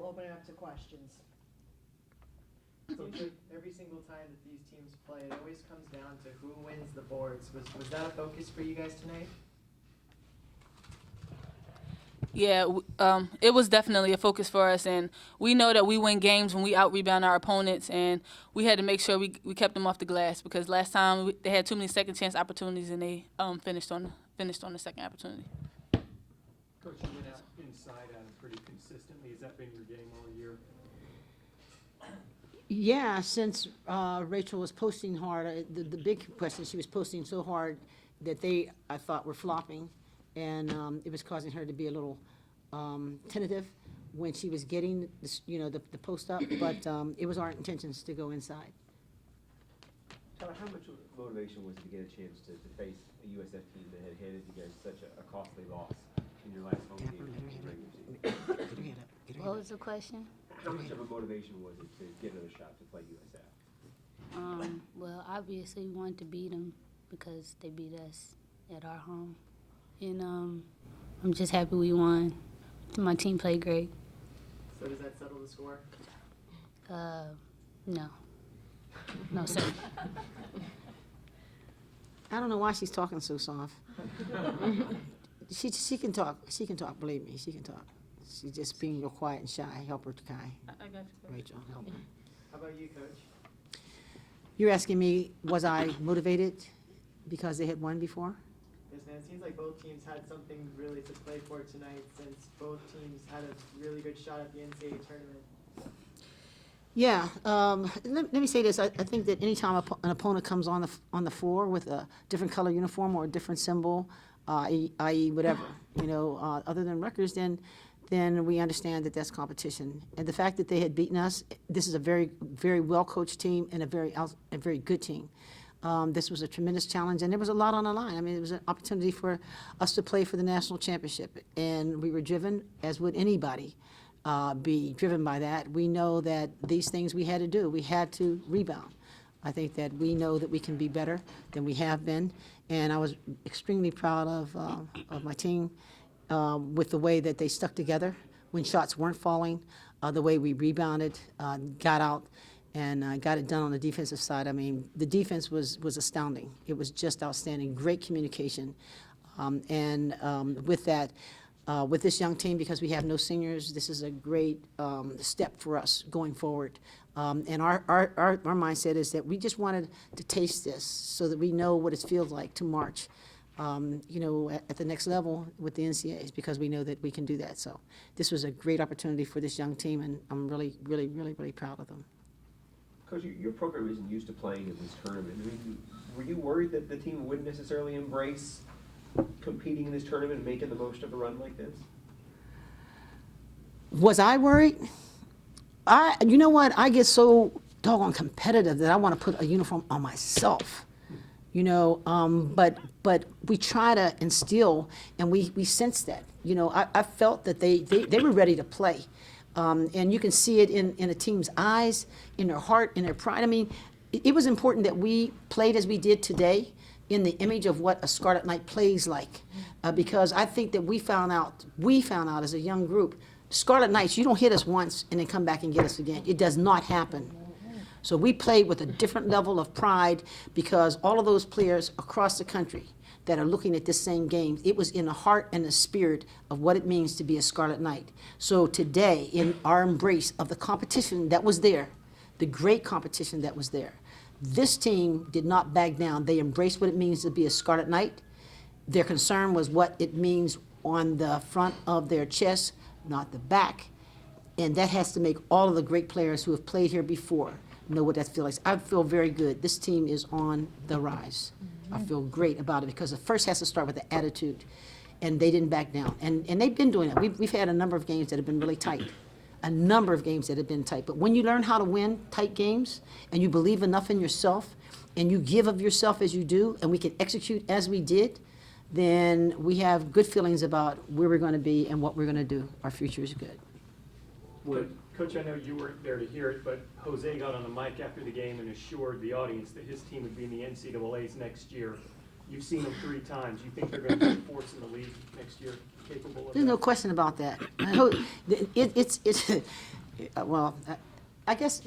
open it up to questions. Seems like every single time that these teams play, it always comes down to who wins the boards. Was that a focus for you guys tonight? Yeah, it was definitely a focus for us, and we know that we win games when we out-rebound our opponents, and we had to make sure we kept them off the glass because last time they had too many second-chance opportunities, and they finished on the second opportunity. Coach, you went out inside pretty consistently. Has that been your game all year? Yeah, since Rachel was posting hard, the big question, she was posting so hard that I thought, were flopping, and it was causing her to be a little tentative when she was getting this, the post up, but it was our intentions to go inside. Tyler, how much motivation was it to get a chance to face a USF team that had handed you guys such a costly loss in your last home game in the regular season? What was the question? How much of a motivation was it to get another shot to play USF? Well, obviously we wanted to beat them because they beat us at our home. And I'm just happy we won. My team played great. So does that settle the score? No. No, sir. I don't know why she's talking so soft. She can talk. She can talk. Believe me, she can talk. She's just being real quiet and shy. Help her, Kai. I got you. Rachel, help her. How about you, Coach? You're asking me, was I motivated because they had won before? Yes, man. It seems like both teams had something really to play for tonight, since both teams had a really good shot at the NCAA tournament. Yeah, let me say this. I think that anytime an opponent comes on the floor with a different color uniform or a different symbol, i.e. whatever, other than Rutgers, then we understand that that's competition. And the fact that they had beaten us, this is a very, very well-coached team and a very good team. This was a tremendous challenge, and there was a lot on the line. I mean, it was an opportunity for us to play for the national championship, and we were driven, as would anybody, be driven by that. We know that these things we had to do. We had to rebound. I think that we know that we can be better than we have been, and I was extremely proud of my team with the way that they stuck together when shots weren't falling, the way we rebounded, got out, and got it done on the defensive side. I mean, the defense was astounding. It was just outstanding. Great communication, and with that. With this young team, because we have no seniors, this is a great step for us going forward. And our mindset is that we just wanted to taste this so that we know what it feels like to march, at the next level with the NCAAs, because we know that we can do that. So this was a great opportunity for this young team, and I'm really, really, really, really proud of them. Coach, your program isn't used to playing in this tournament. I mean, were you worried that the team wouldn't necessarily embrace competing in this tournament and making the most of a run like this? Was I worried? You know what? I get so doggone competitive that I want to put a uniform on myself. But we try to instill, and we sense that. I felt that they were ready to play. And you can see it in a team's eyes, in their heart, in their pride. I mean, it was important that we played as we did today, in the image of what a Scarlet Knight plays like, because I think that we found out as a young group, Scarlet Knights, you don't hit us once and then come back and get us again. It does not happen. So we played with a different level of pride, because all of those players across the country that are looking at this same game, it was in the heart and the spirit of what it means to be a Scarlet Knight. So today, in our embrace of the competition that was there, the great competition that was there, this team did not back down. They embraced what it means to be a Scarlet Knight. Their concern was what it means on the front of their chest, not the back. And that has to make all of the great players who have played here before know what that feels like. I feel very good. This team is on the rise. I feel great about it, because it first has to start with the attitude. And they didn't back down. And they've been doing it. We've had a number of games that have been really tight. But when you learn how to win tight games, and you believe enough in yourself, and you give of yourself as you do, and we can execute as we did, then we have good feelings about where we're going to be and what we're going to do. Our future is good. Coach, I know you weren't there to hear it, but Jose got on the mic after the game and assured the audience that his team would be in the NCAAs next year. You've seen them 3 times. You think they're going to be a force in the league next year, capable of There's that? no question about that. Well, I guess,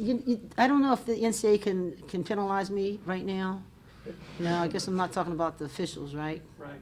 I don't know if the NCAA can penalize me right now. No, I guess I'm not talking about the officials, right? Right.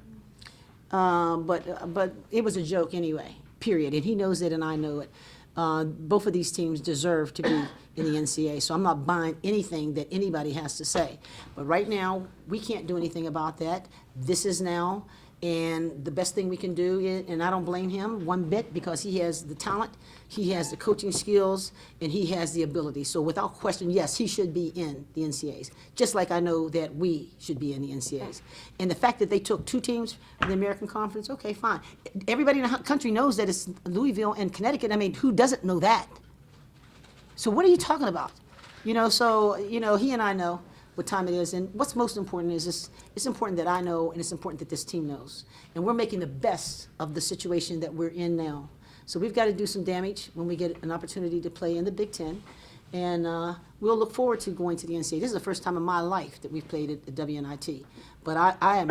But it was a joke anyway, period, and he knows it and I know it. Both of these teams deserve to be in the NCAA, so I'm not buying anything that anybody has to say. But right now, we can't do anything about that. This is now, and the best thing we can do is, and I don't blame him one bit, because he has the talent, he has the coaching skills, and he has the ability. So without question, yes, he should be in the NCAAs, just like I know that we should be in the NCAAs. And the fact that they took 2 teams from the American Conference, okay, fine. Everybody in the country knows that it's Louisville and Connecticut. I mean, who doesn't know that? So what are you talking about? So, he and I know what time it is, and what's most important is it's important that I know, and it's important that this team knows. And we're making the best of the situation that we're in now. So we've got to do some damage when we get an opportunity to play in the Big Ten, and we'll look forward to going to the NCAA. This is the first time in my life that we've played at the WNIT. But I am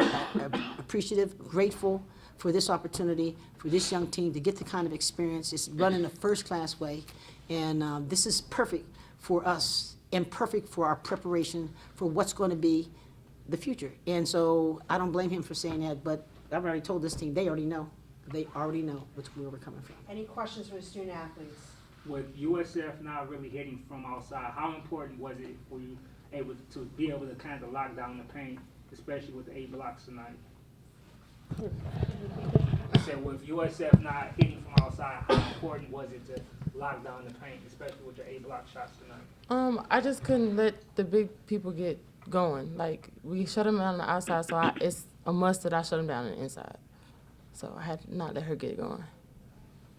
appreciative, grateful for this opportunity, for this young team to get the kind of experience. It's run in a first-class way, and this is perfect for us and perfect for our preparation for what's going to be the future. And so I don't blame him for saying that, but I've already told this team, they already know. They already know where we're coming from. Any questions for the student athletes? With USF not really hitting from outside, how important was it for you to be able to kind of lock down the paint, especially with the 8 blocks tonight? I said, with USF not hitting from outside, how important was it to lock down the paint, especially with your 8 block shots tonight? I just couldn't let the big people get going. Like, we shut them down on the outside, so it's a must that I shut them down on the inside. So I had to not let her get going.